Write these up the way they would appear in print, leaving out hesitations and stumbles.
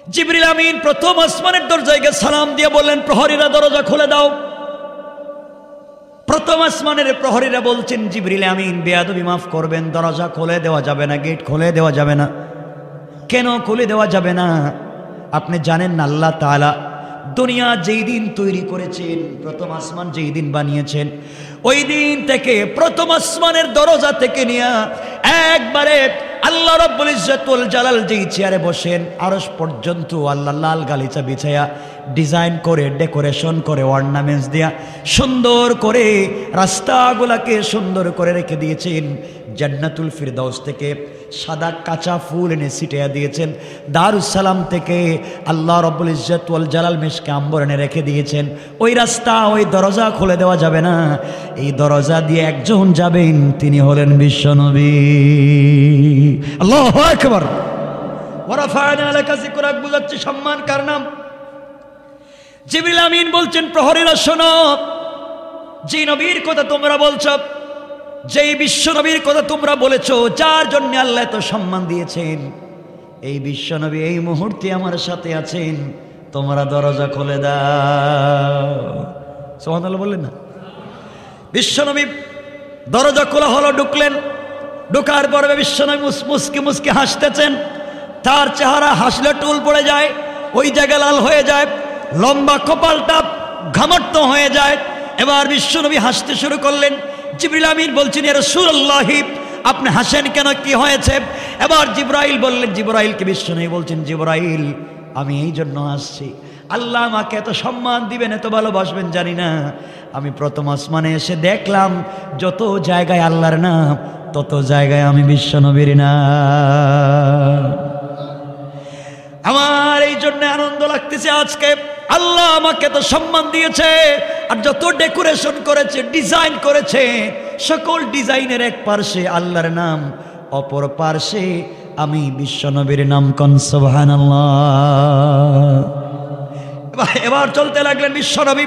জিবরিল আমিন প্রথম আসমানের দরজায় গিয়ে সালাম দিয়ে বললেন, প্রহরীরা দরজা খুলে দাও। প্রথম আসমানের প্রহরীরা বলছেন, জিবরিল আমিন বেয়াদবি মাফ করবেন, দরজা খুলে দেওয়া যাবে না, গেট খুলে দেওয়া যাবে না। কেন খুলে দেওয়া যাবে না? আপনি জানেন না আল্লাহ তাআলা দুনিয়া যেই দিন তৈরি করেছেন, প্রথম আসমান যেই দিন বানিয়েছেন, ওই দিন থেকে প্রথম আসমানের দরজা থেকে নিয়ে একবারে আল্লাহ রাব্বুল ইজ্জত ওয়াল জালাল যেই চেয়ারে বসেন আরশ পর্যন্ত আল্লাহ লাল গালিচা বিছায়া ডিজাইন করে ডেকোরেশন করে অর্নামেন্টস দিয়া সুন্দর করে রাস্তাগুলোকে সুন্দর করে রেখে দিয়েছেন। জান্নাতুল ফিরদাউস থেকে সাদা কাঁচা ফুল এনে ছিটিয়ে দিয়েছেন। দারুস সালাম থেকে আল্লাহ রাব্বুল ইজ্জত ওয়াল জালাল মিশকে আম্বর এনে রেখে দিয়েছেন। ওই রাস্তা, ওই দরজা খুলে দেওয়া যাবে না। এই দরজা দিয়ে একজন যাবেন, তিনি হলেন বিশ্বনবী। আল্লাহু আকবার। ওয়া রাফা'না লাকা যিকরাক বুঝাচ্ছে সম্মান কার নাম? জিবরিল আমিন বলছেন, প্রহরীরা শোনো, যে নবীর কথা তোমরা বলছো, যেই বিশ্বনবীর কথা তোমরা বলেছো, যার জন্য আল্লাহ এত সম্মান দিয়েছেন, এই বিশ্বনবী এই মুহূর্তে আমার সাথে আছেন, তোমরা দরজা খুলে দাও। সুবহানাল্লাহ বললেন না? বিশ্বনবী দরজা খোলা হলো, ঢুকলেন। ঢোকার পরে বিশ্বনবী মুসকে মুসকে হাসতেছেন। তার চেহারা হাসলে টুল পড়ে যায়, ওই জায়গা লাল হয়ে যায়, লম্বা কপালটা ঘামাট্ট হয়ে যায়। এবার বিশ্বনবী হাসতে শুরু করলেন। জিবরিল আমিন বলছেন, ইয়া রাসূলুল্লাহ আপনি হাসেন কেন, কি হয়েছে? এবার জিবরাইল বললেন, জিবরাইলকে বিশ্বনবী বলছেন, জিবরাইল আমি এই জন্য হাসছি, আল্লাহ আমাকে এত সম্মান দিবেন, এত ভালোবাসবেন জানি না। আমি প্রথম আসমানে এসে দেখলাম যত জায়গায় আল্লাহর নাম, তত জায়গায় আমি বিশ্বনবীর নাম। আমার এই জন্য আনন্দ লাগতেছে আজকে, আল্লাহ আমাকে তো সম্মান দিয়েছে। আর যত ডেকোরেশন করেছে, ডিজাইন করেছে, সকল ডিজাইনের এক পার্শ্বে আল্লাহর নাম, অপর পার্শ্বে আমি বিশ্বনবীর নাম। কোন সুবহানাল্লাহ। এবার চলতে লাগলেন বিশ্বনবী।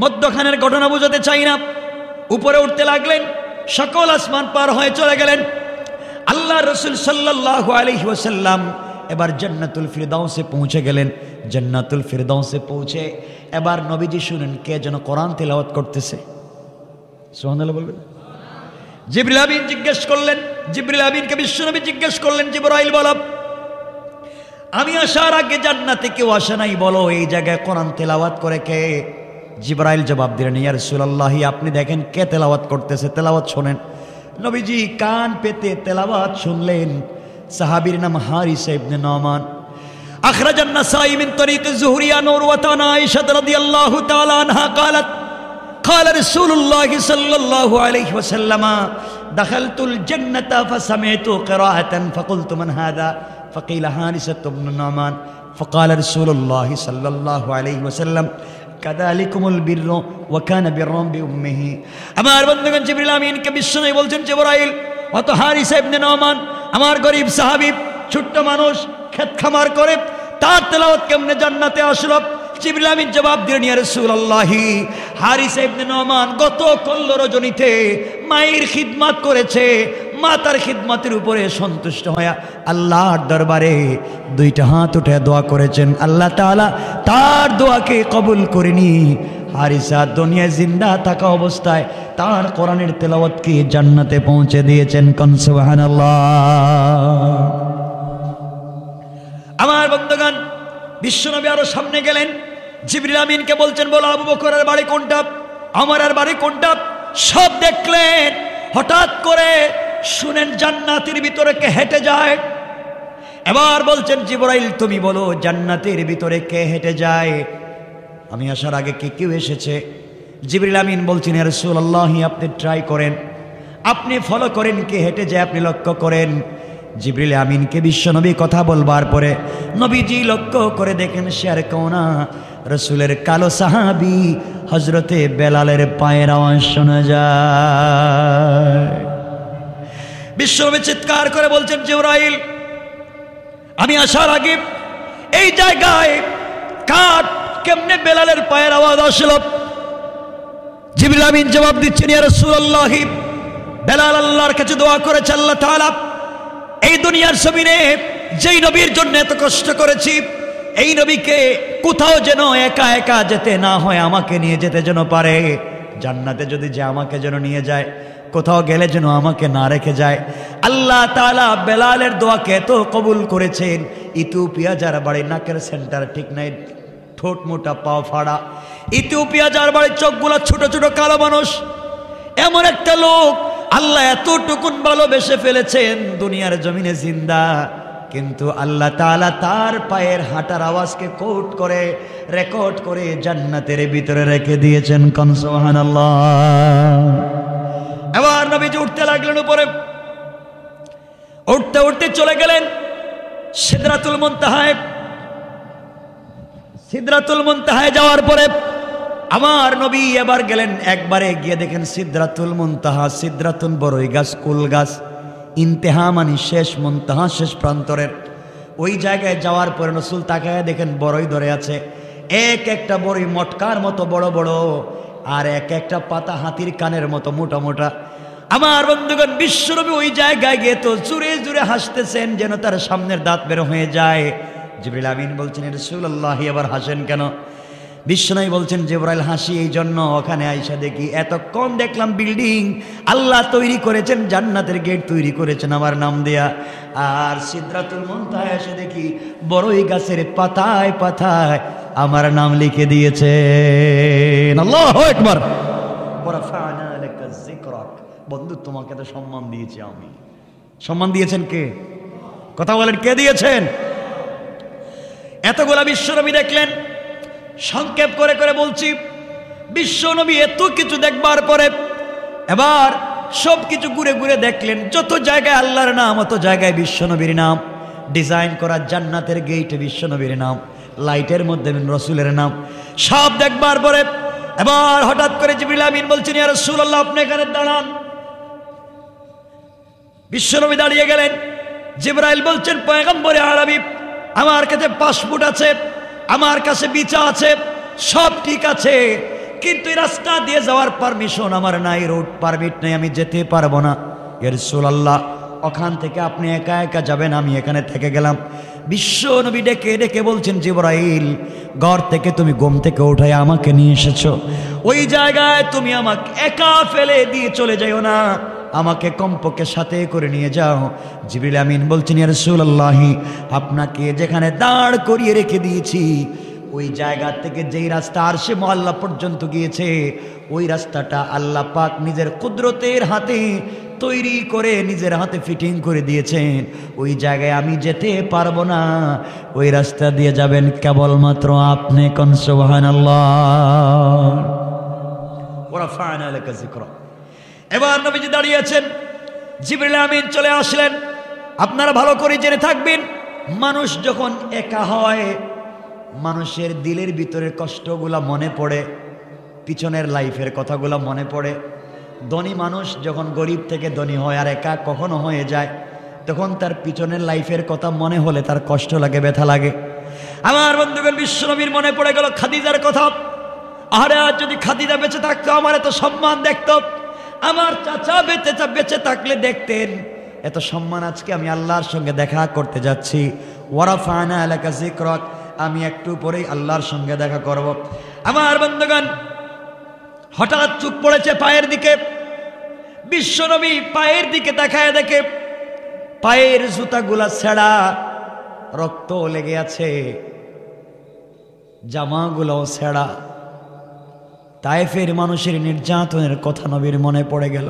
মধ্যখানের ঘটনা বোঝাতে চাই না, উপরে উঠতে লাগলেন, সকল আসমান পার হয়ে চলে গেলেন। আল্লাহ রাসূল সাল্লাল্লাহু আলাইহি ওয়াসাল্লাম এবার জান্নাতুল ফিরদাউসে পৌঁছে গেলেন। জান্নাতুল ফিরদাউসে পৌঁছে এবার নবীজি শুনেন কে যেন কোরআন তেলাওয়াত করতেছে। সুবহানাল্লাহ বলবেন। জিবরিল আমিন জিজ্ঞেস করলেন, জিবরিল আমিনকে বিশ্বনবী জিজ্ঞেস করলেন, জিবরাইল বলো, আমি আসার আগে জান্নাতে কেউ আসে নাই, বলো এই জায়গায় কোরআন তেলাওয়াত করে কে? জিবরাইল জবাব দিলেন, ইয়া রাসূলুল্লাহ আপনি দেখেন কে তেলাওয়াত করতেছে, তেলাওয়াত শোনেন। নবীজি কান পেতে তেলাওয়াত শুনলেন। সাহাবীর নাম হারিসা ইবনে নুমান। আখরাজান নাসাই মিন তরিক যুহরি আন উরওয়াতা আয়েশা রাদিয়াল্লাহু তাআলা আনহা قالت قال رسول الله صلى الله عليه وسلم دخلت الجنة فسمعت قراءة فقلت من هذا فقيل حارثة بن نعمان فقال رسول الله صلى الله عليه وسلم كذلكم البر وكان برا بأمه। আমার বন্ধুগণ, জিবরিল আমিনকে বিশ্বনবী বলছেন, জিবরাইল অত হারিসা ইবনে নুমান আমার গরিব সাহাবী, ছোট্ট মানুষ, ক্ষেত খামার করে, তার তেলাওয়াত কেমনে জান্নাতে আসলো? জিবরিল আমিন জবাব দিলেন, ইয়া রাসূলুল্লাহ হারিসা ইবনে নুমান গত কল্ল রজনীতে মায়ের খিদমত করেছে, মা তার খিদমতের উপরে সন্তুষ্ট হয়ে আল্লাহর দরবারে দুইটা হাত উঠে দোয়া করেছেন। আল্লাহ তাআলা তার দোয়াকে কবুল করেনি। হারিসা দুনিয়ায় জিন্দা থাকা অবস্থায় তার কোরআনের তেলাওয়াতকে জান্নাতে পৌঁছে দিয়েছেন। কোন সুবহানাল্লাহ। আমার বন্ধুগণ, বিশ্বনবী আরো সামনে গেলেন। জিবরিল আমিনকে বলছেন, বলো আবু বকরের বাড়ি কোনটা, ওমরের বাড়ি কোনটা? সব দেখলেন। হঠাৎ করে শুনেন জান্নাতের ভিতরে কে হেঁটে যায়। এবার বলছেন, জিবরাইল তুমি বলো জান্নাতের ভিতরে কে হেঁটে যায়? আমি আসার আগে কে কেউ এসেছে? জিবরিল আমিন বলছেন, ইয়া রাসূলুল্লাহ আপনি ট্রাই করেন, আপনি ফলো করেন, কে হেঁটে যায় আপনি লক্ষ্য করেন। জিবরিল আমিনকে বিশ্বনবী কথা বলবার পরে নবীজি লক্ষ্য করে দেখেন সে আর কেউ না, রাসূলের কালো সাহাবী হযরতে বেলালের পায়ের আওয়াজ শোনা যায়। বিশ্বনবী চিৎকার করে বলছেন, জিবরাইল আমি আসার আগে এই জায়গায় কার কেমনে বেলালের পায়ের আওয়াজ আসলো? জিবরিল আমিন জবাব দিচ্ছেন, ইয়া রাসূলুল্লাহ বেলাল আল্লাহর কাছে দোয়া করেছে, আল্লাহ তাআলা এই দুনিয়ার জমিনে যেই নবীর জন্য এত কষ্ট করেছি, এই নবীকে কোথাও যেন একা একা যেতে না হয়, আমাকে নিয়ে যেতে যেন পারে। জান্নাতে যদি যে আমাকে যেন নিয়ে যায়, কোথাও গেলে যেন আমাকে না রেখে যায়। আল্লাহ তাআলা বেলালের দোয়াকে এত কবুল করেছেন। ইথিওপিয়া যার বাড়ি, নাকের সেন্টার ঠিক নাই, ঠোঁট মোটা, পাও ফাড়া। ইথিওপিয়া যার বাড়ি, চোখগুলো ছোট ছোট, কালো মানুষ, এমন একটা লোক আল্লাহ এতটুকুন ভালোবেসে ফেলেছেন, দুনিয়ার জমিনে জিন্দা, কিন্তু আল্লাহ তাআলা তার পায়ের হাঁটার আওয়াজকে কোট করে রেকর্ড করে জান্নাতের ভিতরে রেখে দিয়েছেন। কোন সুবহানাল্লাহ। এবার নবীজি উঠতে লাগলেন উপরে, উঠতে উঠতে চলে গেলেন সিদরাতুল মুনতাহায়। সিদরাতুল মুনতাহায় যাওয়ার পরে আমার নবী এবার গেলেন, একবারে গিয়ে দেখেন সিদরাতুল মুনতাহা, সিদরাতুন বড়ই গাছ, কুল গাছ, ইন্তেহা মানে শেষ, মুনতাহা শেষ প্রান্তরের। ওই জায়গায় যাওয়ার পরে রাসূল তাকায় দেখেন বড়ই ধরে আছে, এক একটা বড়ই মটকার মতো বড় বড়, আর এক একটা পাতা হাতির কানের মতো মোটা মোটা। আমার বন্ধুগণ, বিশ্বনবী ওই জায়গায় গিয়ে তো জুড়ে জুড়ে হাসতেছেন, যেন তার সামনের দাঁত বের হয়ে যায়। জিবরিল আমিন বলছেন, রাসূলুল্লাহ এবার হাসেন কেন? বিশ্বনবী বলছেন, জিবরাইল হাসি এই জন্য, ওখানে আইসা দেখি এতক্ষণ দেখলাম বিল্ডিং আল্লাহ তৈরি করেছেন, জান্নাতের গেট তৈরি করেছেন আমার নাম দেয়া, আর সিদরাতুল মুনতাহায় এসে দেখি বড়ই গাছের পাতায় পাতায় আমার নাম লিখে দিয়েছেন। আল্লাহু আকবার। ওয়ারাফা'না লাকা যিকরাক। বন্ধু, তোমাকে তো সম্মান দিয়েছি আমি। সম্মান দিয়েছেন কে? কথা বলেন, কে দিয়েছেন? এতগুলা বিশ্বনবী দেখলেন। সংক্ষেপ করে করে বলছি, বিশ্বনবী এত কিছু দেখবার পরে এবার সব কিছু ঘুরে ঘুরে দেখলেন, যত জায়গায় আল্লাহর নাম, অত জায়গায় বিশ্বনবীর নাম, ডিজাইন করা জান্নাতের গেইটে বিশ্বনবীর নাম, লাইটের মধ্যে রাসূলের নাম, সব দেখবার পরে এবার হঠাৎ করে জিবরিল আমিন বলছেন, ইয়া রাসূলুল্লাহ আপনি এখানে দাঁড়ান। বিশ্বনবী দাঁড়িয়ে গেলেন। জিবরাইল বলছেন, পয়গম্বরে আরবি, আমার কাছে পাসপোর্ট আছে, আমার কাছে ভিসা আছে, সব ঠিক আছে, কিন্তু এই রাস্তা দিয়ে যাওয়ার পারমিশন আমার নাই, রোড পারমিট নেই, আমি যেতে পারবো না। ইয়া রাসূলুল্লাহ ওখান থেকে আপনি একা একা যাবেন, আমি এখানে থেকে গেলাম। বিশ্বনবী ডেকে ডেকে বলছেন, জিবরাইল ঘর থেকে তুমি ঘুম থেকে উঠাই আমাকে নিয়ে এসেছো, ওই জায়গায় তুমি আমাকে একা ফেলে দিয়ে চলে যাইও না, আমাকে কমপক্ষে সাথে করে নিয়ে যাও। জিবরিল আমিন বলছেন, ইয়া রাসূলুল্লাহ আপনাকে যেখানে দাঁড় করিয়ে রেখে দিয়েছি, ওই জায়গা থেকে যেই রাস্তা আরশে মুআল্লা পর্যন্ত গিয়েছে, ওই রাস্তাটা আল্লাহ পাক নিজের কুদরতের হাতে তৈরি করে নিজের হাতে ফিটিং করে দিয়েছেন, ওই জায়গায় আমি যেতে পারবো না, ওই রাস্তা দিয়ে যাবেন কেবলমাত্র আপনি। কোন সুবহানাল্লাহ। ওয়ারাফা'না লাকা যিকরাক। এবার নবীজি দাঁড়িয়ে আছেন, জিবরিল আমিন চলে আসলেন। আপনারা ভালো করে জেনে থাকবেন, মানুষ যখন একা হয়, মানুষের দিলের ভিতরের কষ্টগুলা মনে পড়ে, পিছনের লাইফের কথাগুলো মনে পড়ে। ধনী মানুষ যখন গরিব থেকে ধনী হয় আর একা কখনো হয়ে যায়, তখন তার পিছনের লাইফের কথা মনে হলে তার কষ্ট লাগে, ব্যথা লাগে। আমার বন্ধুগণ, বিশ্বনবীর মনে পড়ে গেল খাদিজার কথা। আরে আজ যদি খাদিজা বেঁচে থাকতো, আমার এত সম্মান দেখতো, আমার চাচা বেঁচে থাকলে দেখতেন এত সম্মান। আজকে আমি আল্লাহর সঙ্গে দেখা করতে যাচ্ছি। ওয়ারাফা'না লাকা যিকরাক, আমি একটু পরেই আল্লাহর সঙ্গে দেখা করব। আমার বন্ধুগণ, হঠাৎ চোখ পড়েছে পায়ের দিকে। বিশ্বনবী পায়ের দিকে তাকায় দেখে পায়ের জুতাগুলা ছেঁড়া, রক্ত লেগে আছে, জামাগুলোও ছেঁড়া। তায়েফের মানুষের নির্যাতনের কথা নবীর মনে পড়ে গেল।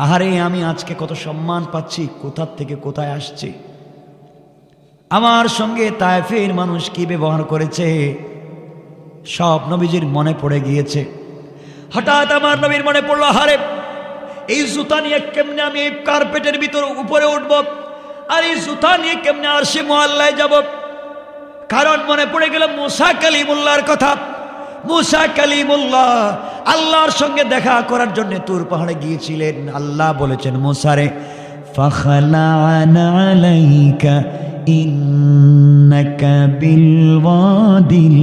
আহারে, আমি আজকে কত সম্মান পাচ্ছি, কোথা থেকে কোথায় আসছি, আমার সঙ্গে তায়েফের মানুষ কি ব্যবহার করেছে, সব নবীজির মনে পড়ে গিয়েছে। হঠাৎ আমার নবীর মনে পড়লো, আহারে এই জুতা নিয়ে কেমনে আমি এই কার্পেটের ভিতর উপরে উঠব, আর এই জুতা নিয়ে কেমনে আরশে মুআল্লায় যাব। কারণ মনে পড়ে গেল মুসা কালিমুল্লাহর কথা। মুসা কালিমুল্লাহ আল্লাহর সঙ্গে দেখা করার জন্য তুর পাহাড়ে গিয়েছিলেন। আল্লাহ বলেছেন মুসারে, ফাখলা'না আলাইকা ইন্নাকা বিল ওয়াদিল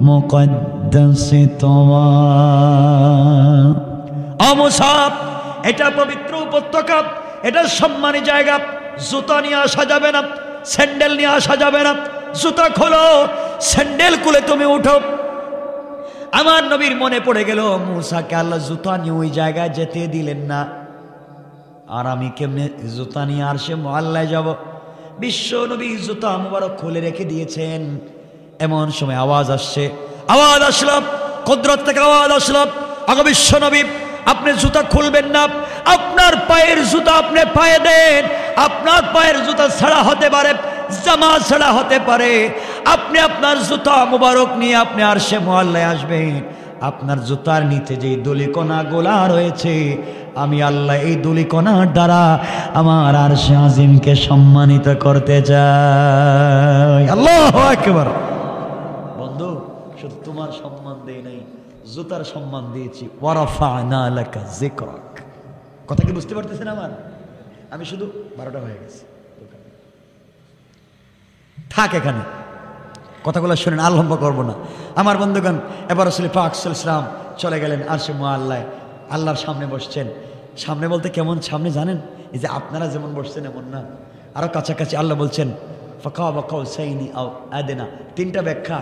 মুকদ্দাসি তুওয়া। ও মুসা, এটা পবিত্র উপত্যকা, এটা সম্মানী জায়গা, জুতা নিয়ে আসা যাবে না, স্যান্ডেল নিয়ে আসা যাবে না। জুতা খোলো, স্যান্ডেল খুলে তুমি উঠো। আমার নবীর মনে পড়ে গেল মূসাকে আল্লাহ জুতা নিয়ে ওই জায়গায় যেতে দিলেন না, আর আমি কেমনে জুতা নিয়ে আরশে মুআল্লায় যাব। বিশ্ব নবী জুতা মুবারক খুলে রেখে দিয়েছেন। এমন সময় আওয়াজ আসছে, আওয়াজ আসলো, কুদরত থেকে আওয়াজ আসলো, আগো বিশ্ব নবী আপনি জুতা খুলবেন না, আপনার পায়ের জুতা আপনি পায়ে দেন। আপনার পায়ের জুতা ছাড়া হতে পারে, জামা ছাড়া হতে পারে। আপনি আপনার জুতা মুবারক নিয়ে আপনি আরশে মুআল্লায় আসবেন। আপনার জুতার নিচে যে ধূলিকণা গোলা রয়েছে, আমি আল্লাহ এই ধূলিকণার দ্বারা আমার আরশে আজিমকে সম্মানিত করতে চাই। আল্লাহু আকবার। বন্ধু, শুধু তোমার সম্মান দেই নাই, জুতার সম্মান দিয়েছি। ওয়ারাফা'না লাকা যিকরাক। কথা কি বুঝতে পারতেছেন আমার? আমি শুধু 12টা হয়ে গেছে, থাক এখানে, কথাগুলো শুনেন, আর লম্বা করবো না। আমার বন্ধুগণ, এবার রাসূল পাক সাল্লাল্লাহু আলাইহি ওয়াসাল্লাম চলে গেলেন আরশে মুআল্লায়, আল্লাহর সামনে বসছেন। সামনে বলতে কেমন সামনে জানেন? এই যে আপনারা যেমন বসছেন এমন না, আরো কাছাকাছি। আল্লাহ বলছেন ফাকাবা কাউসাইনি আও আদনা। 3টা ব্যাখ্যা,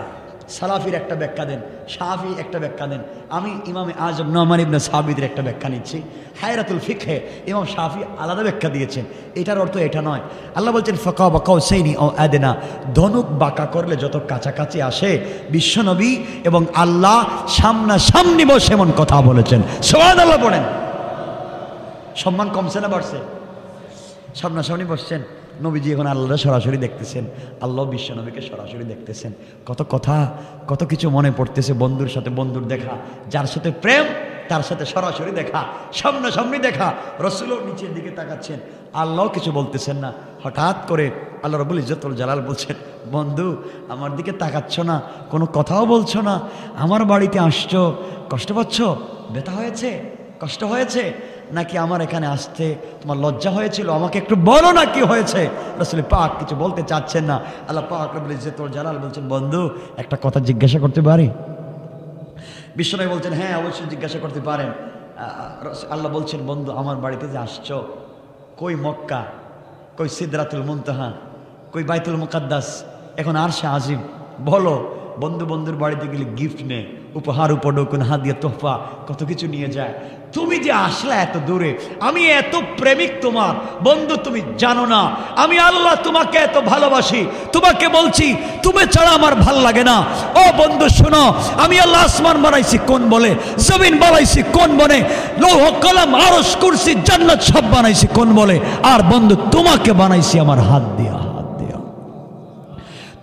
সালাফির একটা ব্যাখ্যা দেন, শাফি একটা ব্যাখ্যা দেন, আমি ইমামে আজম নোমান ইবনে সাবিদের একটা ব্যাখ্যা নিচ্ছি। হায়রাতুল ফিকহে ইমাম শাফি আলাদা ব্যাখ্যা দিয়েছেন, এটার অর্থ এটা নয়। আল্লাহ বলছেন ফাকাবা কাউসাইনি আও আদনা, ধনুক বাঁকা করলে যত কাছাকাছি আসে, বিশ্বনবী এবং আল্লাহ সামনাসামনি বসে এমন কথা বলেছেন। সুবহানাল্লাহ পড়েন। সম্মান কমছে না বাড়ছে? সামনাসামনি বসছেন, নবীজি এখন আল্লাহরা সরাসরি দেখতেছেন, আল্লাহ বিশ্বনবীকে সরাসরি দেখতেছেন। কত কথা, কত কিছু মনে পড়তেছে। বন্ধুর সাথে বন্ধুর দেখা, যার সাথে প্রেম তার সাথে সরাসরি দেখা, সামনাসামনি দেখা। রাসূলও নিচের দিকে তাকাচ্ছেন, আল্লাহ কিছু বলতেছেন না। হঠাৎ করে আল্লাহ রাব্বুল ইজ্জতুল জালাল বলছেন, বন্ধু আমার দিকে তাকাচ্ছ না, কোনো কথাও বলছো না, আমার বাড়িতে আসছো, কষ্ট পাচ্ছ, ব্যথা হয়েছে, কষ্ট হয়েছে নাকি আমার এখানে আসতে তোমার লজ্জা হয়েছিল? আমাকে একটু বলো না কি হয়েছে। রাসূল পাক কিছু বলতে চাচ্ছেন না। আল্লাহ পাক রব্বুল ইজ্জতুল জালাল বলছেন, বন্ধু একটা কথা জিজ্ঞাসা করতে পারি? বিশ্বনবী বলছেন, হ্যাঁ অবশ্যই জিজ্ঞাসা করতে পারেন। আল্লাহ বলছেন, বন্ধু আমার বাড়িতে যে আসছো, কই মক্কা, কই সিদরাতুল মুনতাহা, কই বাইতুল মুকাদ্দাস, এখন আরশে আজিম, বলো। বন্ধু বন্ধুর বাড়িতে গেলে গিফট নেয়, উপহার, উপঢৌকন, হাদিয়া, তোহফা, কত কিছু নিয়ে যায়। তুমি যে আসলে এত দূরে, আমি এত প্রেমিক তোমার, বন্ধু তুমি জানো না আমি আল্লাহ তোমাকে এত ভালোবাসি। তোমাকে বলছি তুমি ছাড়া আমার ভাল লাগে না। ও বন্ধু শোনো, আমি আল্লাহ আসমান বানাইছি কোন বলে, জমিন বানাইছি কোন বলে, লৌহ কলম আরশ কুরসি জান্নাত সব বানাইছি কোন বলে, আর বন্ধু তোমাকে বানাইছি আমার হাত দিয়া।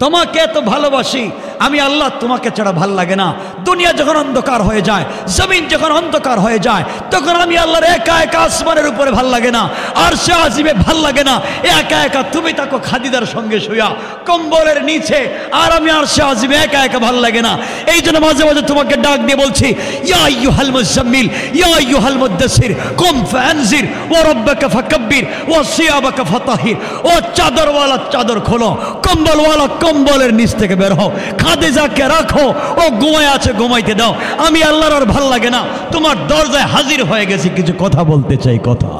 তোমাকে এত ভালোবাসি আমি আল্লাহ, তোমাকে ছাড়া ভাল লাগে না। দুনিয়া যখন অন্ধকার হয়ে যায়, জমিন যখন অন্ধকার হয়ে যায়, তখন আমি আল্লাহর একা একা আসমানের উপরে ভাল লাগে না, আরশে আজিমে ভাল লাগে না। একা একা তুমি থাকো খাদিজার সঙ্গে শুয়া কম্বলের নিচে, আর আমি আরশে আজিমে একা একা ভাল লাগে না। এই জন্য মাঝে মাঝে তোমাকে ডাক দিয়ে বলছি, ইয়া আইয়ুহাল মুজাম্মিল, ইয়া আইয়ুহাল মুদ্দাসির, কুম ফানজির, ওয়া রাব্বাকা ফাকাব্বির, ওয়া সিয়াবাকা ফাতাহির। ও চাদরওয়ালা চাদর খোলো, কম্বলওয়ালা কম্বলের নিচ থেকে বের হও, খাদিজাকে রাখো, ও ঘুমায় আছে ঘুমাইতে দাও। আমি আল্লাহর আর ভাল লাগে না, তোমার দরজায় হাজির হয়ে গেছি, কিছু কথা বলতে চাই। কথা,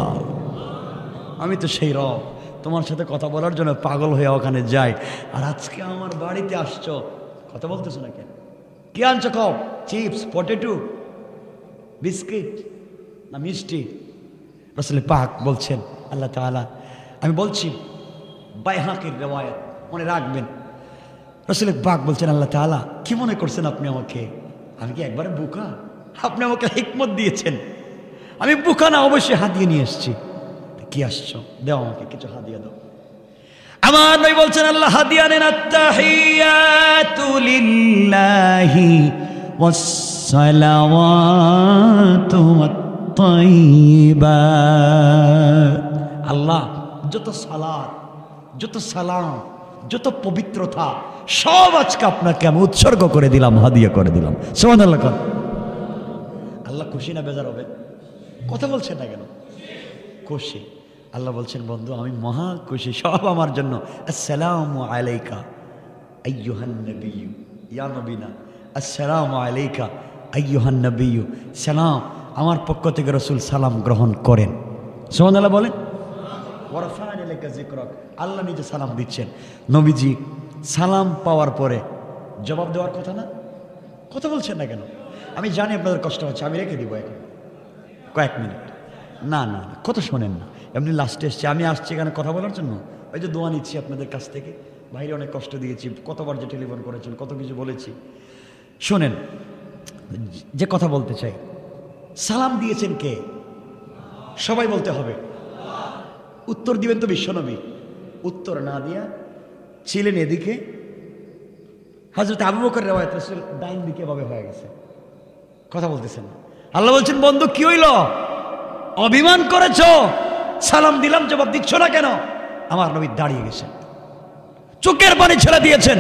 আমি তো সেই রব, তোমার সাথে কথা বলার জন্য পাগল হয়ে ওখানে যাই, আর আজকে আমার বাড়িতে আসছো, কথা বলতেছো না কেন? কি আনছো? খাও, চিপস, পটেটো, বিস্কিট না মিষ্টি? রাসূল পাক বলছেন, আল্লাহ তাআলা, আমি বলছি বাইহাকির রিওয়ায়াত, মনে রাখবেন। রাসূল পাক বলছেন, আল্লাহ তাআলা কি মনে করছেন আপনি আমাকে? আমি কি একবারে বোকা? আপনি আমাকে হিকমত দিয়েছেন, আমি বোকা না, অবশ্যই হাদিয়া নিয়ে এসেছি। কি আসছো? দাও আমাকে কিছু হাদিয়া দাও। আমার নবী বলছেন, আল্লাহ হাদিয়া নেন, আত-তাহিয়াতু লিল্লাহি ওয়াস-সালাওয়াতু ওয়াত-তাইয়্যিবাত। আল্লাহ যত সালাত, যত সালাম, যত পবিত্রতা সব আজকে আপনাকে আমি উৎসর্গ করে দিলাম, হাদিয়া করে দিলাম। সুবহানাল্লাহ। আল্লাহ খুশি না বেজার হবে? কথা বলছেন না কেন? খুশি। আল্লাহ বলছেন, বন্ধু আমি মহা খুশি, সব আমার জন্য। আসসালামু আলাইকা আইয়ুহান নবিয়্যু, ইয়া নবীনা, আসসালামু আলাইকা আইয়ুহান নবিয়্যু, সালাম আমার পক্ষ থেকে রাসূল সালাম গ্রহণ করেন। সুবহানাল্লাহ বলেন। ওয়া রাফা'না আলাইকা যিকরাক, আল্লাহ নিজে সালাম দিচ্ছেন। নবীজি সালাম পাওয়ার পরে জবাব দেওয়ার কথা না? কথা বলছেন না কেন? আমি জানি আপনাদের কষ্ট হচ্ছে, আমি রেখে দিব এখন কয়েক মিনিট। না না না, কথা শোনেন না, এমনি লাস্টে এসছি। আমি আসছি এখানে কথা বলার জন্য, ওই যে দোয়া নিচ্ছি আপনাদের কাছ থেকে। বাইরে অনেক কষ্ট দিয়েছি, কতবার যে টেলিফোন করেছেন, কত কিছু বলেছি। শোনেন, যে কথা বলতে চাই, সালাম দিয়েছেন কে? সবাই বলতে হবে। উত্তর দিবেন তো বিশ্বনবী। উত্তর না দিয়া ছিলেন এদিকে, হযরত আবু বকর রিওয়ায়াত, রাসূল ডাইন দিকে ভাবে হয়ে গেছে, কথা বলতেছেন না। আল্লাহ বলছেন, বন্ধু কি হইল? অভিমান করেছো, সালাম দিলাম জবাব দিচ্ছ না কেন? আমার নবী দাঁড়িয়ে গেছেন, চোখের পানি ছেড়ে দিয়েছেন,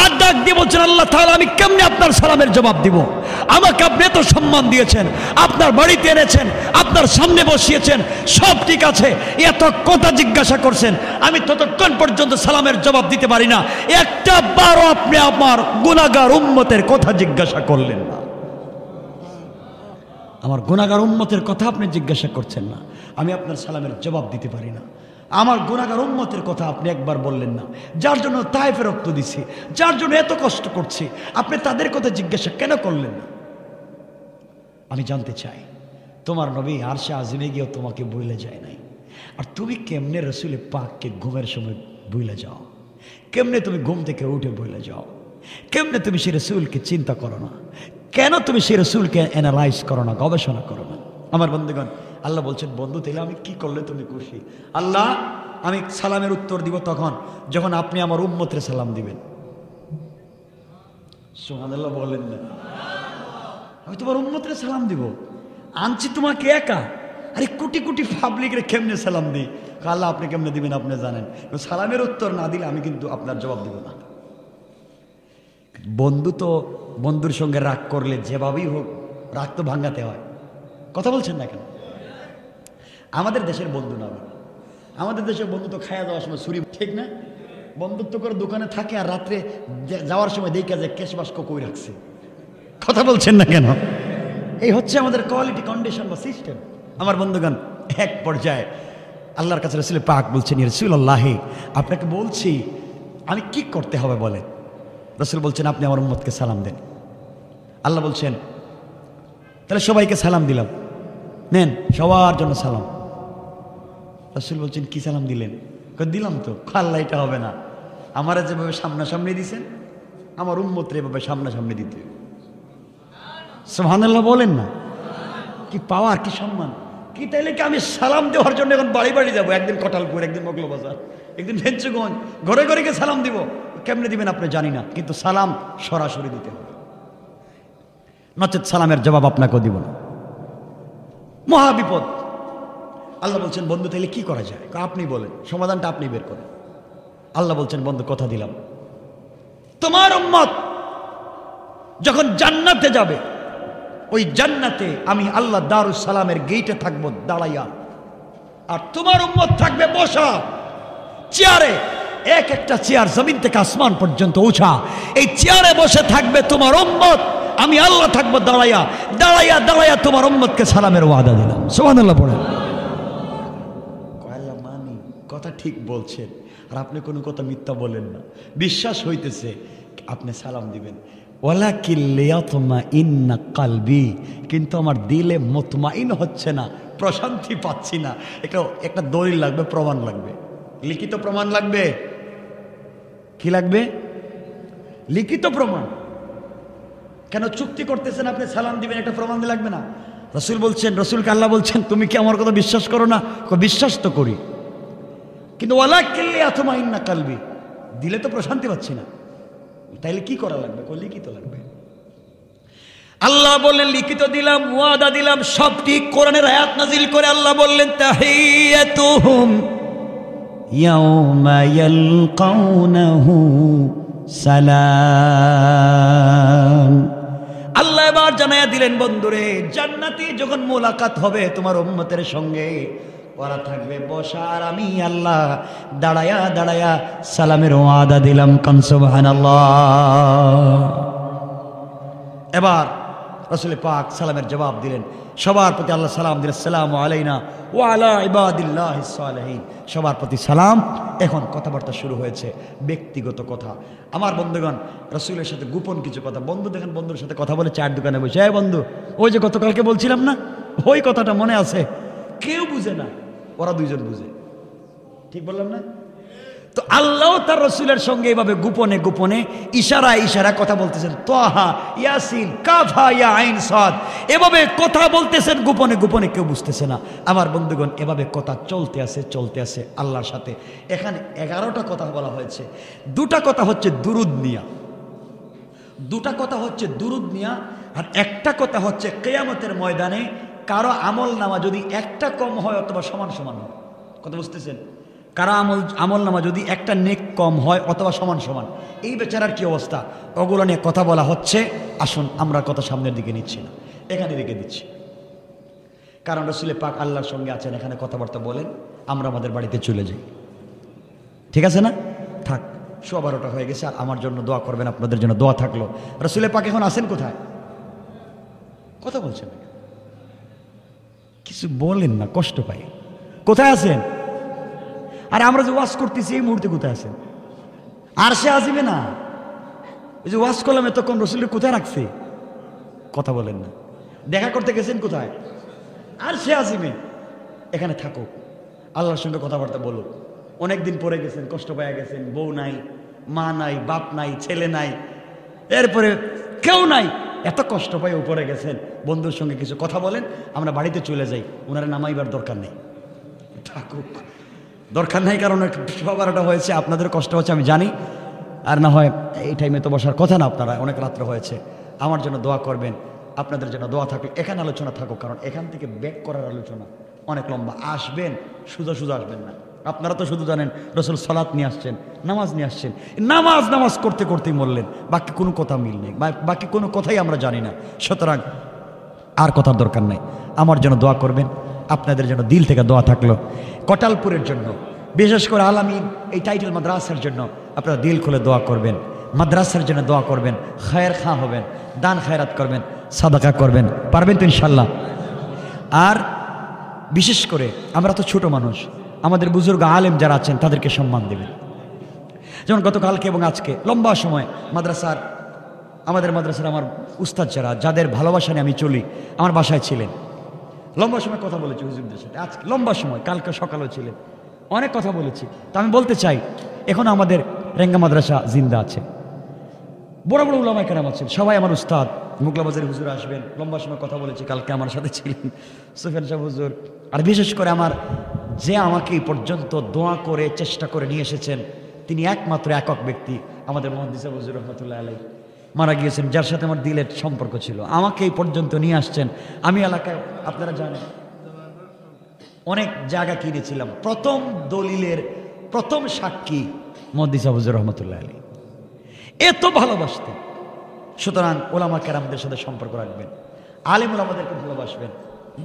আর ডাক দিয়ে বলছেন, আল্লাহ তাআলা আমি কেমনে আপনার সালামের জবাব দিব? আমাকে আপনি এত সম্মান দিয়েছেন, আপনার বাড়িতে এনেছেন, আপনার সামনে বসিয়েছেন, সব ঠিক আছে, এত কথা জিজ্ঞাসা করছেন, আমি ততক্ষণ পর্যন্ত সালামের জবাব দিতে পারি না, একটা বারও আপনি আমার গুনাহগার উম্মতের কথা জিজ্ঞাসা করলেন না। আমার গুনাহগার উম্মতের কথা আপনি জিজ্ঞাসা করছেন না, আমি আপনার সালামের জবাব দিতে পারি না। আমার গুনাহগার উম্মতের কথা আপনি একবার বললেন না, যার জন্য তায়েফে রক্ত দিছি, যার জন্য এত কষ্ট করছি, আপনি তাদের কথা জিজ্ঞাসা কেন করলেন না? আমি জানতে চাই, তোমার নবী আরশে আজিমে গিয়েও তোমাকে ভুলে যায় নাই, আর তুমি কেমনে রসুলে পাককে ঘুমের সময় ভুলে যাও? কেমনে তুমি ঘুম থেকে উঠে ভুলে যাও? কেমনে তুমি সেই রসুলকে চিন্তা করো না? কেন তুমি সেই রসুলকে অ্যানালাইজ করো না, গবেষণা করো না? আমার বন্ধুগণ, আল্লাহ বলছেন, বন্ধু তাহলে আমি কি করলে তুমি খুশি? আল্লাহ, আমি সালামের উত্তর দিব তখন যখন আপনি আমার উম্মতের সালাম দিবেন। সুবহানাল্লাহ বলেন না? আমি তোমার উম্মতের সালাম দিব, আনছি তোমাকে একা, আরে কোটি কোটি পাবলিকের কেমনে সালাম দিই? আল্লাহ আপনি কেমনে দিবেন আপনি জানেন, সালামের উত্তর না দিলে আমি কিন্তু আপনার জবাব দিব না। বন্ধু তো বন্ধুর সঙ্গে রাগ করলে যেভাবেই হোক রাগ তো ভাঙাতে হয়, কথা বলছেন না কেন? আমাদের দেশের বন্ধু না, আমাদের দেশের বন্ধু তো খাওয়া যাওয়ার সময় ছুরি, ঠিক না? বন্ধুত্ব করে দোকানে থাকে, আর রাত্রে যাওয়ার সময় দেখে যায় ক্যাশ বাস্ক কই রাখছে, কথা বলছেন না কেন? এই হচ্ছে আমাদের কোয়ালিটি কন্ডিশন বা সিস্টেম। আমার বন্ধুগণ, এক পর্যায়ে আল্লাহর কাছে রাসূল পাক বলছেন, ইয়া রাসূলুল্লাহ, আপনাকে বলছি আমি কি করতে হবে বলেন? রাসূল বলছেন, আপনি আমার উম্মতকে সালাম দেন। আল্লাহ বলছেন, তাহলে সবাইকে সালাম দিলাম, নেন সবার জন্য সালাম। রাসূল বলছেন, কি সালাম দিলেন? দিলাম তো। আল্লাহ, এটা হবে না, আমারা যেভাবে সামনাসামনি দিছেন আমার উম্মতরে এভাবে সামনাসামনি দিতে। সুবহানাল্লাহ বলেন না? কি পাওয়ার, কি সম্মান, কি! তাইলে কি আমি সালাম দেওয়ার জন্য এখন বাড়ি বাড়ি যাবো? একদিন কটালপুর, একদিন মগলবাজার, একদিন ভেঞ্চগঞ্জ, ঘরে ঘরে গিয়ে সালাম দিব? কেমনে দিবেন আপনি জানি না, কিন্তু সালাম সরাসরি দিতে হবে, নচেত সালামের জবাব আপনাকেও দিব না। মহাবিপদ। আল্লাহ বলছেন, বন্ধু তাইলে কি করা যায়? আপনি বলেন, সমাধানটা আপনি বের করেন। আল্লাহ বলছেন, বন্ধু কথা দিলাম, তোমার উম্মত যখন জান্নাতে যাবে, ওই জান্নাতে আমি আল্লাহ দারুস সালামের গেটে থাকবো দাঁড়াইয়া, আর তোমার উম্মত থাকবে বসা চেয়ারে। এক একটা চেয়ার জমিন থেকে আসমান পর্যন্ত উঁচা, এই চেয়ারে বসে থাকবে তোমার উম্মত, আমি আল্লাহ থাকবো দাঁড়াইয়া দাঁড়াইয়া দাঁড়াইয়া তোমার উম্মতকে সালামের ওয়াদা দিলাম। সুবহানাল্লাহ পড়েন। আল্লাহ মানি, কথা ঠিক বলছেন, আর আপনি কোনো কথা মিথ্যা বলেন না, বিশ্বাস হইতেছে, আপনি সালাম দিবেন। ওয়ালাকিন লিয়াতমাইন্না কলবি, কিন্তু আমার দিলে মুতমাইন হচ্ছে না, প্রশান্তি পাচ্ছি না। একটা দলিল লাগবে, প্রমাণ লাগবে, লিখিত প্রমাণ লাগবে। কি লাগবে? লিখিত প্রমাণ। কেন চুক্তি করতেছেন আপনি সালাম দিবেন, একটা প্রমাণ দিয়ে লাগবে না? রাসূল বলছেন, রাসূলকে আল্লাহ বলছেন, তুমি কি আমার কথা বিশ্বাস করো না? বিশ্বাস তো করি, কিন্তু ওয়ালাকিন লিয়াতমাইন্না কলবি, দিলে তো প্রশান্তি পাচ্ছি না, তাইলে কি করা লাগবে? লিখিত লাগবে। আল্লাহ বললেন, লিখিত দিলাম, ওয়াদা দিলাম, সব ঠিক। কোরআনের আয়াত নাজিল করে আল্লাহ বললেন, তাহিয়াতুহুম ইয়াওমা ইয়ালকাউনাহু সালাম। আল্লাহ এবার জানাইয়া দিলেন, বন্ধুরে, জান্নাতে যখন মোলাকাত হবে তোমার উম্মতের সঙ্গে, ওরা থাকবে বসা, আর আমি আল্লাহ দাঁড়ায়া দাঁড়ায়া সালামের ওয়াদা দিলাম। কান সুবহানাল্লাহ। এবার রাসূল পাক সালামের জবাব দিলেন, সবার প্রতি আল্লাহ সালাম দিলেন, আসসালামু আলাইনা ওয়া আলা ইবাদিল্লাহিস সালিহিন, সবার প্রতি সালাম। এখন কথাবার্তা শুরু হয়েছে, ব্যক্তিগত কথা। আমার বন্ধুগণ, রাসূলের সাথে গোপন কিছু কথা। বন্ধু দেখেন বন্ধুর সাথে কথা বলে চায়ের দোকানে বসে, এই বন্ধু, ওই যে গতকালকে বলছিলাম না, ওই কথাটা মনে আছে? কেউ বুঝে না, ওরা দুইজন বুঝে। ঠিক বললাম না? তো আল্লাহ তার রাসূলের সঙ্গে এভাবে গোপনে গোপনে ইশারায় ইশারা কথা বলতেছেন। তাহা, ইয়াসিন, কাফা, ইয়া আইন, সাদ, এভাবে কথা বলতেছেন গোপনে গোপনে, কেউ বুঝতেছে না। আমার বন্ধুগণ, এভাবে কথা চলতে আছে আল্লাহর সাথে। এখানে 11টা কথা বলা হয়েছে। দুটা কথা হচ্ছে দুরুদ নিয়া, আর একটা কথা হচ্ছে কিয়ামতের ময়দানে কারো আমল নামা যদি একটা কম হয় অথবা সমান সমান হয়। কথা বুঝতেছেন? কারো আমল নামা যদি একটা নেক কম হয় অথবা সমান সমান, এই বেচারার কি অবস্থা? ওগুলো নিয়ে কথা বলা হচ্ছে। আসুন, আমরা কথা সামনের দিকে নিচ্ছি না, এখানে রেখে দিচ্ছি। কারণ রাসূল পাক আল্লাহর সঙ্গে আছেন, এখানে কথাবার্তা বলেন, আমরা আমাদের বাড়িতে চলে যাই। ঠিক আছে না? থাক, 12:15 হয়ে গেছে। আর আমার জন্য দোয়া করবেন, আপনাদের জন্য দোয়া থাকলো। রাসূল পাক এখন আছেন কোথায়? কথা বলছেন না, কিছু বলেন না, কষ্ট পাই। কোথায় আছেন? আর আমরা যে ওয়াজ করতেছি এই মুহূর্তে কোথায় আছেন? আর সে আসবে না। এই যে ওয়াজ করলাম এতক্ষণ, রাসূলের কোথায় রাখছে? কথা বলেন না। দেখা করতে গেছেন কোথায়? আর সে আসবে। এখানে থাকুক, আল্লাহর সঙ্গে কথাবার্তা বলুক। অনেকদিন পরে গেছেন, কষ্ট পাইয়া গেছেন, বউ নাই, মা নাই, বাপ নাই, ছেলে নাই, এরপরে কেউ নাই, এত কষ্ট পাই উপরে গেছেন। বন্ধুর সঙ্গে কিছু কথা বলেন, আমরা বাড়িতে চলে যাই। ওনারা নামাইবার দরকার নেই, থাকুক, দরকার নাই। কারণ 12:15 হয়েছে, আপনাদের কষ্ট হচ্ছে আমি জানি। আর না হয় এই টাইমে তো বসার কথা না, আপনারা অনেক রাত্র হয়েছে। আমার জন্য দোয়া করবেন, আপনাদের জন্য দোয়া থাকবে। এখানে আলোচনা থাকুক, কারণ এখান থেকে ব্যাক করার আলোচনা অনেক লম্বা। আসবেন, শুধু আসবেন না। আপনারা তো শুধু জানেন রাসূল সালাত নিয়ে আসছেন, নামাজ নিয়ে আসছেন, নামাজ করতে করতেই মরলেন। বাকি কোনো কথা মিল নেই, বাকি কোনো কথাই আমরা জানি না। সুতরাং আর কথার দরকার নাই। আমার জন্য দোয়া করবেন, আপনাদের জন্য দিল থেকে দোয়া থাকলো। কটালপুরের জন্য, বিশেষ করে আল আমিন এই টাইটেল মাদ্রাসার জন্য আপনারা দিল খুলে দোয়া করবেন। মাদ্রাসার জন্য দোয়া করবেন, খায়ের খাঁ হবেন, দান খায়রাত করবেন, সাদাকা করবেন। পারবেন তো ইনশাল্লাহ? আর বিশেষ করে আমরা তো ছোট মানুষ, আমাদের বুজুর্গ আলেম যারা আছেন তাদেরকে সম্মান দেবেন। যেমন গতকালকে এবং আজকে লম্বা সময় আমাদের মাদ্রাসার আমার উস্তাদ যাদের ভালোবাসা নিয়ে আমি চলি, আমার বাসায় ছিলেন। লম্বা সময় কথা বলেছি হুজুরদের সাথে, আজকে লম্বা সময়, কালকে সকালেও ছিলেন, অনেক কথা বলেছি। তো আমি বলতে চাই, এখন আমাদের রেঙ্গা মাদ্রাসা জিন্দা আছে, বড় বড় উলামায়ে কেরাম আছেন, সবাই আমার উস্তাদ। মোগলাবাজারি হুজুর আসবেন, লম্বা সময় কথা বলেছি, কালকে আমার সাথে ছিলেন সুফিয়ান সাহেব হুজুর। আর বিশেষ করে যে আমাকে এই পর্যন্ত দোয়া করে চেষ্টা করে নিয়ে এসেছেন, তিনি একমাত্র একক ব্যক্তি, আমাদের মুহাদ্দিস হুজুর রহমাতুল্লাহ আলাইহি মারা গিয়েছেন, যার সাথে আমার দিলের সম্পর্ক ছিল। আমাকে এই পর্যন্ত নিয়ে আসছেন। আমি এলাকায়, আপনারা জানেন, অনেক জায়গা কিনেছিলাম। প্রথম দলিলের প্রথম সাক্ষী মুহাদ্দিস হুজুর রহমাতুল্লাহ আলাইহি, এত ভালোবাসতেন। সুতরাং ওলামা কেরামদের সাথে সম্পর্ক রাখবেন, আলেম ওলামাদেরকে ভালোবাসবেন,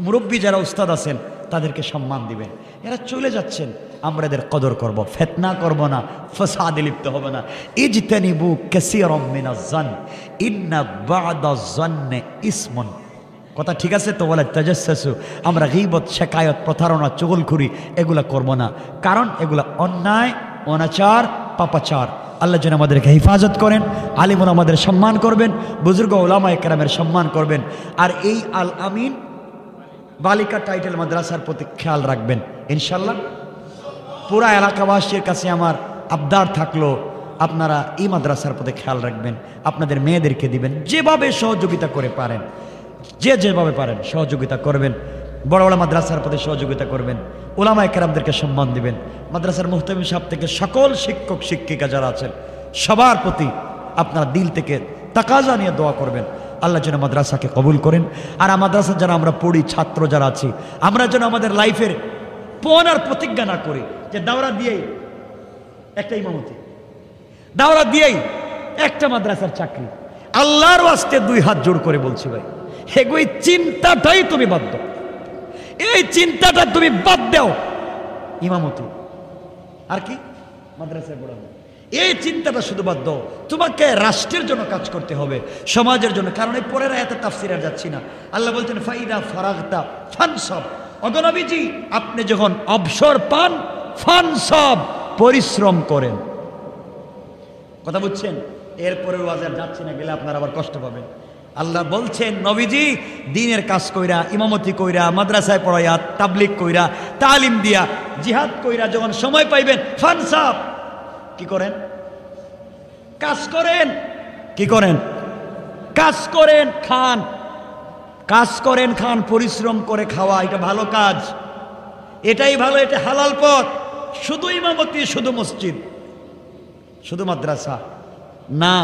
মুরব্বী যারা উস্তাদ আছেন তাদেরকে সম্মান দিবেন। এরা চলে যাচ্ছেন, আমরা এদের কদর করব, ফিতনা করব না, ফাসাদে লিপ্ত হবে না। ইজতানিবু কাসীরাম মিনাজ জান ইন্না বা'দাজ জান্নি ইসমুন। কথা ঠিক আছে তো? বলে তাজাসসু, আমরা গীবত, শিকায়ত, প্রতারণা, চুগলখুরি এগুলা করব না, কারণ এগুলা অন্যায়, অনাচার, পাপাচার। আল্লাহ যেন আমাদেরকে হেফাজত করেন, আলিমুন আমাদের সম্মান করবেন, বুজুর্গ ওলামায়ে কেরামের সম্মান করবেন। আর এই আল আমিন বালিকা টাইটেল মাদ্রাসার প্রতি খেয়াল রাখবেন ইনশাল্লাহ। পুরা এলাকাবাসীর কাছে আমার আবদার থাকলো, আপনারা এই মাদ্রাসার প্রতি খেয়াল রাখবেন, আপনাদের মেয়েদেরকে দিবেন, যেভাবে সহযোগিতা করে পারেন, যেভাবে পারেন সহযোগিতা করবেন। বড় বড় মাদ্রাসার প্রতি সহযোগিতা করবেন, ওলামায়ে কেরামদেরকে সম্মান দিবেন। মাদ্রাসার মুহতামিম সাহেব থেকে সকল শিক্ষক শিক্ষিকা যারা আছেন সবার প্রতি আপনারা দিল থেকে তাকাজা নিয়ে দোয়া করবেন, আল্লাহ যেন মাদ্রাসাকে কবুল করেন। আর মাদ্রাসা যারা আমরা পড়ি, ছাত্র যারা আছি, আমরা যেন আমাদের লাইফের পণ আর প্রতিজ্ঞা না করি যে দাওরা দিয়েই একটা ইমামতি, দাওরা দিয়েই একটা মাদ্রাসার চাকরি। আল্লাহর ওয়াস্তে 2 হাত জোড় করে বলছি ভাই, এই চিন্তাটাই তুমি বাদ দাও, এই চিন্তাটা তুমি বাদ দাও। ইমামতি আর কি মাদ্রাসায় পড়ানো, এই চিন্তাটা শুধু বাদ দাও, তোমাকে রাষ্ট্রের জন্য কাজ করতে হবে, সমাজের জন্য। কারণ এই পরের আয়াতে তাফসিরে যাচ্ছি না, আল্লাহ বলছেন ফাইদা ফারাগতা ফানসাব। অগনবীজি আপনি যখন অবসর পান, ফানসাব পরিশ্রম করেন। কথা বুঝছেন? এরপরে ওয়াজের যাচ্ছি না, গেলে আপনারা আবার কষ্ট পাবেন। আল্লাহ বলছেন নবীজি দ্বীনের কাজ কইরা, ইমামতি কইরা, মাদ্রাসায় পড়াইয়া, তাবলিগ কইরা, তালিম দিয়া, জিহাদ কইরা যখন সময় পাইবেন, ফানসাব কি করেন? কাজ করেন। কি করেন? কাজ করেন, খান। কাজ করেন, খান। পরিশ্রম করে খাওয়া এটা ভালো কাজ, এটাই ভালো, এটা হালাল পথ। শুধু ইমামতি, শুধু মসজিদ, শুধু মাদ্রাসা না।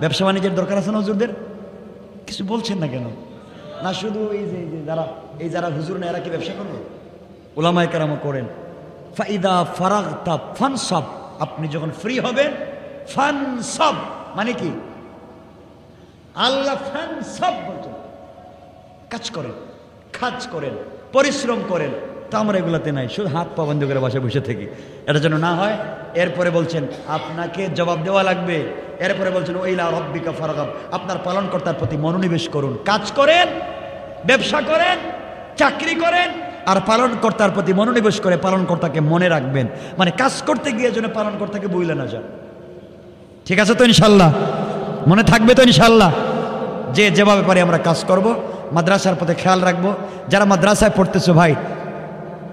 ব্যবসা বাণিজ্যের দরকার আছে না হুজুরদের? কিছু বলছেন না কেন? না শুধু এই যারা হুজুর না, এরা কি ব্যবসা করবে? উলামায়ে কেরামও করেন। ফাইদা ফারাগতা ফানসাব, আপনি যখন ফ্রি হবেন, ফানসাব মানে কি? আল্লাহ ফানসাব বলছেন কাজ করেন, কাজ করেন, পরিশ্রম করেন। তা আমরা এগুলাতে নাই, শুধু হাত পা বন্ধ করে বাসায় বসে থাকি, এটা যেন না হয়। এরপরে বলছেন আপনাকে জবাব দেওয়া লাগবে। এরপরে বলছেন ওইলা রব্বিকা ফারগাব, আপনার পালনকর্তার প্রতি মনোনিবেশ করুন। কাজ করেন, ব্যবসা করেন, চাকরি করেন, আর পালনকর্তার প্রতি মনোনিবেশ করে পালনকর্তাকে মনে রাখবেন। মানে কাজ করতে গিয়ে যেন পালনকর্তাকে ভুলে না যান। ঠিক আছে তো ইনশাল্লাহ? মনে থাকবে তো ইনশাল্লাহ? যে যেভাবে পারি আমরা কাজ করব, মাদ্রাসার প্রতি খেয়াল রাখবো। যারা মাদ্রাসায় পড়তেছো ভাই,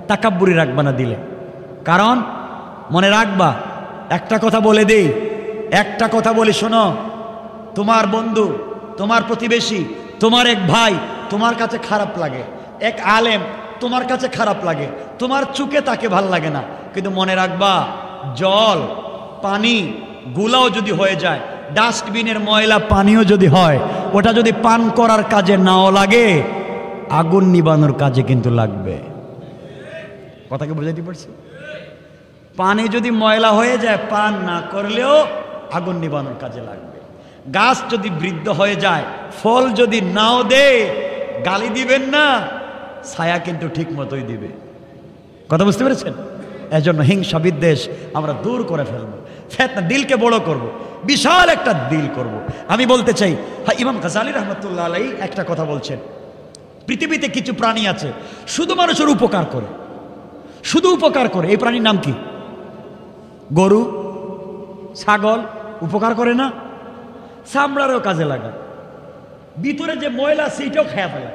তাকাব্বুরি রাখবা না দিলে। কারণ মনে রাখবা, একটা কথা বলে দেই, একটা কথা বলি শোনো, তোমার বন্ধু, তোমার প্রতিবেশী, তোমার এক ভাই তোমার কাছে খারাপ লাগে, এক আলেম তোমার কাছে খারাপ লাগে, তোমার চোখে তাকে ভাল লাগে না, কিন্তু মনে রাখবা জল, পানি গুলাও যদি হয়ে যায়, ডাস্টবিনের ময়লা পানিও যদি হয়, ওটা যদি পান করার কাজে নাও লাগে, আগুন নিবানোর কাজে কিন্তু লাগবে। কথাকে বুঝাইতে পারছি? পানি যদি ময়লা হয়ে যায়, পান না করলেও আগুন নিবানোর কাজে লাগবে। গাছ যদি বৃদ্ধ হয়ে যায়, ফল যদি নাও দেয়, গালি দিবেন না, ছায়া কিন্তু ঠিক মতোই দিবে। কথা বুঝতে পেরেছেন? এজন্য হিংসা বিদ্বেষ আমরা দূর করে ফেলবো, ফিতনা, দিলকে বড় করব, বিশাল একটা দিল করব। আমি বলতে চাই, হ্যাঁ, ইমাম গাজ্জালী রাহমাতুল্লাহ আলাইহি একটা কথা বলছেন, পৃথিবীতে কিছু প্রাণী আছে শুধু মানুষের উপকার করে, শুধু উপকার করে। এই প্রাণীর নাম কি? গরু, ছাগল উপকার করে না? চামড়ারও কাজে লাগায়, ভিতরে যে ময়লা সেইটাও খেয়া ফেলে,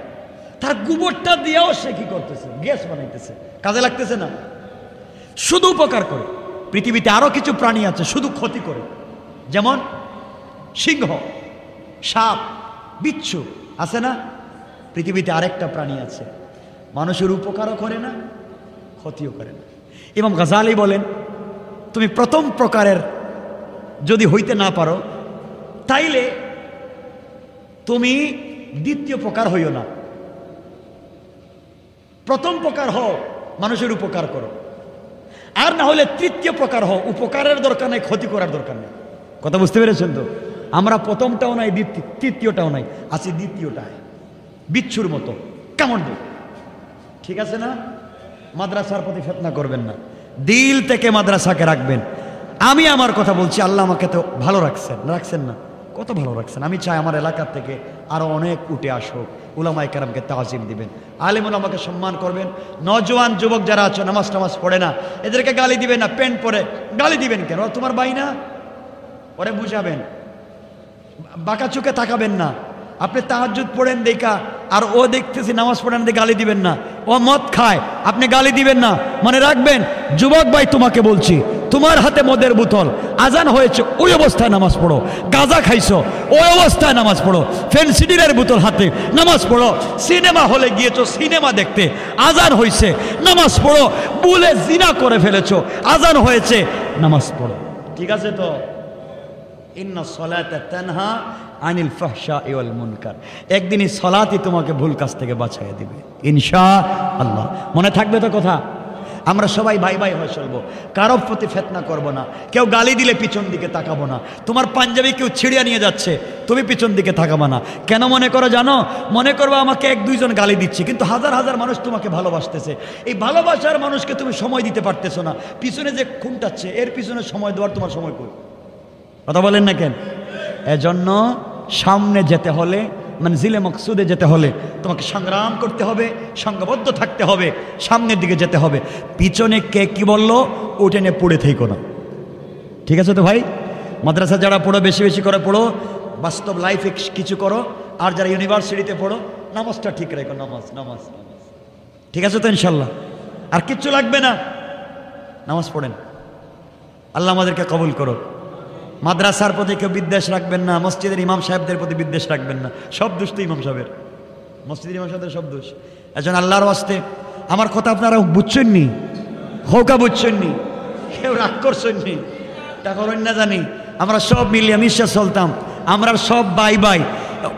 তার গোবরটা দিয়েও সে কি করতেছে? গ্যাস বানাইতেছে, কাজে লাগতেছে না? শুধু উপকার করে। পৃথিবীতে আরো কিছু প্রাণী আছে শুধু ক্ষতি করে, যেমন সিংহ, সাপ, বিচ্ছু আছে না? পৃথিবীতে আরেকটা প্রাণী আছে মানুষের উপকারও করে না, ক্ষতিও করে না। ইমাম গাজ্জালী বলেন, তুমি প্রথম প্রকারের যদি হইতে না পারো, তাইলে তুমি দ্বিতীয় প্রকার হইও না। প্রথম প্রকার হও, মানুষের উপকার করো, আর না হলে তৃতীয় প্রকার হও, উপকারের দরকার নেই, ক্ষতি করার দরকার নেই। কথা বুঝতে পেরেছেন তো? আমরা প্রথমটাও নাই, তৃতীয়টাও নাই, আছি দ্বিতীয়টায়, বিচ্ছুর মতো কেমন দেব। ঠিক আছে না? মাদ্রাসার প্রতি ফিতনা করবেন না, দিল থেকে মাদ্রাসাকে রাখবেন। আমি আমার কথা বলছি, আল্লাহ আমাকে তো ভালো রাখছেন না? কত ভালো রাখছেন। আমি চাই আমার এলাকার থেকে আরো অনেক উঠে আসুক, উলামায়ে কেরামকে তাজিম দিবেন, আলেম উলামাকে সম্মান করবেন। নওজোয়ান যুবক যারা আছে নামাজ পড়ে না, এদেরকে গালি দিবেন না। প্যান্ট পরে গালি দিবেন কেন? তোমার ভাই না, ওরে বুঝাবেন। বাঁকা চোখে তাকাবেন না। আপনি তাহাজ্জুদ পড়েন দেখা, আর ও দেখতেছি নামাজ পড়েন, গালি দিবেন না। ও মদ খায়, আপনি গালি দিবেন না। মনে রাখবেন, যুবক ভাই তোমাকে বলছি, তোমার হাতে মদের বোতল, আজান হয়েছে ওই অবস্থায় নামাজ পড়ো। গাঁজা খাইছো ওই অবস্থায় নামাজ পড়ো। ফেন্সিডিলের বোতল হাতে, নামাজ পড়ো। সিনেমা হলে গিয়েছো সিনেমা দেখতে, আজান হয়েছে, নামাজ পড়ো। ভুলে জিনা করে ফেলেছো, আজান হয়েছে, নামাজ পড়ো। ঠিক আছে তো? ইন্না সলাতা তানহা আনিল ফাহশাই ওয়াল মুনকার। একদিনই সলাতই তোমাকে ভুল কাজ থেকে বাঁচিয়ে দিবে ইনশাআল্লাহ। মনে থাকবে তো কথা? আমরা সবাই ভাই ভাই হয়ে চলবো, কারোর প্রতি ফিতনা করব না। কেউ গালি দিলে পিছন দিকে তাকাবো না। তোমার পাঞ্জাবি কেউ ছিঁড়িয়া নিয়ে যাচ্ছে, তুমি পিছন দিকে তাকাবো না। কেন মনে করো জানো? মনে করবো আমাকে এক দুইজন গালি দিচ্ছে, কিন্তু হাজার হাজার মানুষ তোমাকে ভালোবাসতেছে। এই ভালোবাসার মানুষকে তুমি সময় দিতে পারতেছো না, পিছনে যে খুনটাচ্ছে এর পিছনে সময় দেওয়ার তোমার সময় কই? কথা বলেন না কেন? এজন্য সামনে যেতে হলে মনজিলে মকসুদে যেতে হলে তোমাকে সংগ্রাম করতে হবে, সংঘবদ্ধ থাকতে হবে, সামনের দিকে যেতে হবে। পিছনে কে কি বললো ওটা নিয়ে পড়ে থেকো না, ঠিক আছে তো ভাই? মাদ্রাসা যারা পড়ো বেশি বেশি করে পড়ো, বাস্তব লাইফে কিছু করো। আর যারা ইউনিভার্সিটিতে পড়ো নামাজটা ঠিক রেখো, নামাজ নামাজ নামাজ, ঠিক আছে তো ইনশাল্লাহ? আর কিচ্ছু লাগবে না, নামাজ পড়েন। আল্লাহ আমাদেরকে কবুল করো। মাদ্রাসার প্রতি কেউ বিদ্বেষ রাখবেন না, মসজিদের ইমাম সাহেবদের প্রতি বিদ্বেষ রাখবেন না, সব দোষ তো ইমাম সাহেবের, মসজিদের ইমাম সাহেবদের সব দোষ। একজন আল্লাহর ওয়াস্তে আমার কথা আপনারা বুঝছেননি, হৌকা বুঝছেননি, কেউ রাগ করছেননি, তা করেন না জানি। আমরা সব মিলিয়ে মিশে চলতাম, আমরা সব বাই বাই।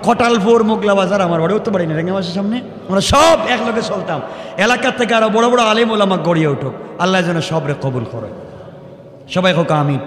কটালপুর মোগলা বাজার আমার বাড়ি, উঠতে পারি না রেঙ্গামাসের সামনে, আমরা সব একলগে চলতাম। এলাকার থেকে আরো বড় বড় আলেম ওলামা গড়িয়ে উঠুক, আল্লাহ যেন সবরে কবুল করে। সবাই হোক আমিন।